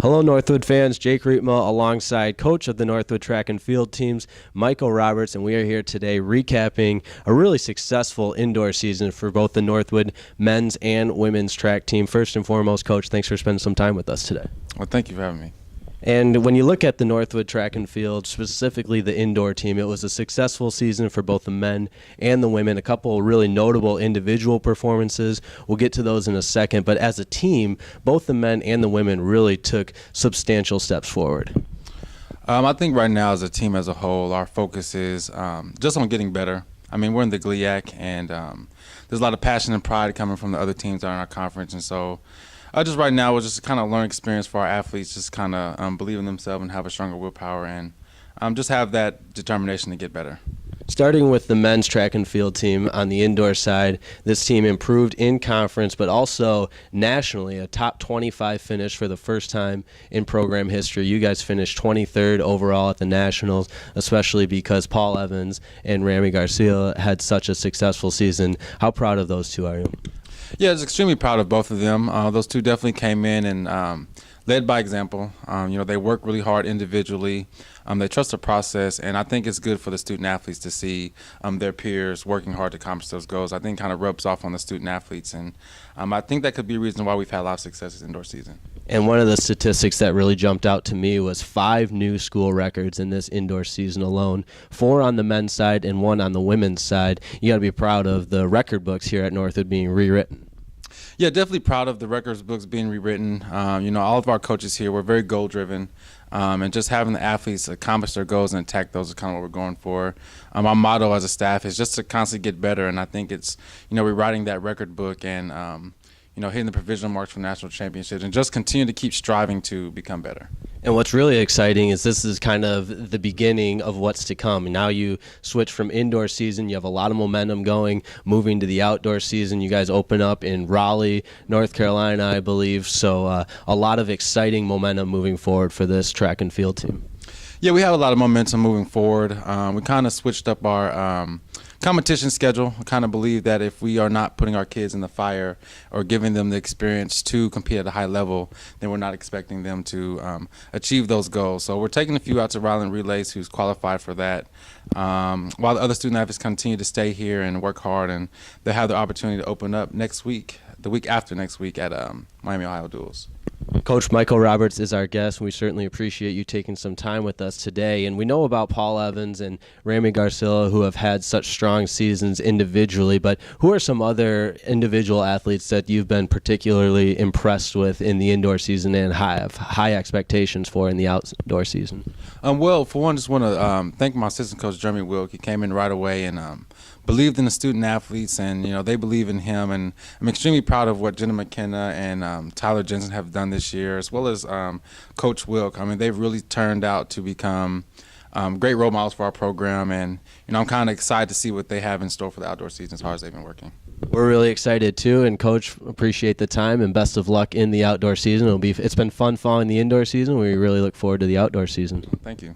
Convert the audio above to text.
Hello, Northwood fans. Jake Riepma alongside coach of the Northwood track and field teams, Michael Roberts, and we are here today recapping a really successful indoor season for both the Northwood men's and women's track team. First and foremost, Coach, thanks for spending some time with us today. Well, thank you for having me. And when you look at the Northwood track and field, specifically the indoor team, it was a successful season for both the men and the women. A couple of really notable individual performances. We'll get to those in a second. But as a team, both the men and the women really took substantial steps forward. I think right now as a team as a whole, our focus is just on getting better. I mean, we're in the GLIAC, and there's a lot of passion and pride coming from the other teams that are in our conference. And so just right now, it's just a kind of learning experience for our athletes, just kind of believe in themselves and have a stronger willpower and just have that determination to get better. Starting with the men's track and field team on the indoor side, this team improved in conference, but also nationally, a top 25 finish for the first time in program history. You guys finished 23rd overall at the Nationals, especially because Paul Evans and Rami Garcia had such a successful season. How proud of those two are you? Yeah, I was extremely proud of both of them. Those two definitely came in and led by example. They work really hard individually. They trust the process, and I think it's good for the student athletes to see their peers working hard to accomplish those goals. I think kind of rubs off on the student athletes, and I think that could be a reason why we've had a lot of success this indoor season. And one of the statistics that really jumped out to me was 5 new school records in this indoor season alone, 4 on the men's side and 1 on the women's side. You got to be proud of the record books here at Northwood being rewritten. Yeah, definitely proud of the records books being rewritten. All of our coaches here, we're very goal-driven, and just having the athletes accomplish their goals and attack those is kind of what we're going for. Our motto as a staff is just to constantly get better, and I think it's, rewriting that record book and, hitting the provisional marks for national championships and just continue to keep striving to become better. And what's really exciting is this is kind of the beginning of what's to come. Now you switch from indoor season, you have a lot of momentum going, moving to the outdoor season. You guys open up in Raleigh, North Carolina, I believe. So a lot of exciting momentum moving forward for this track and field team. Yeah, we have a lot of momentum moving forward. We kind of switched up our competition schedule. I kind of believe that if we are not putting our kids in the fire or giving them the experience to compete at a high level, then we're not expecting them to achieve those goals. So we're taking a few out to Raleigh Relays who's qualified for that, while the other student athletes continue to stay here and work hard, and they have the opportunity to open up next week, the week after next week at Miami, Ohio Duels. Coach Michael Roberts is our guest. We certainly appreciate you taking some time with us today. And we know about Paul Evans and Rami Garcia, who have had such strong seasons individually, but who are some other individual athletes that you've been particularly impressed with in the indoor season and have high expectations for in the outdoor season? Well, for one, just want to thank my assistant coach, Jeremy Wilk. He came in right away and believed in the student athletes, and they believe in him. And I'm extremely proud of what Jenna McKenna and Tyler Jensen have done this year, as well as Coach Wilk. I mean, they've really turned out to become great role models for our program, and I'm kind of excited to see what they have in store for the outdoor season as hard as they've been working. We're really excited too, and Coach, appreciate the time and best of luck in the outdoor season. It's been fun following the indoor season. We really look forward to the outdoor season. Thank you.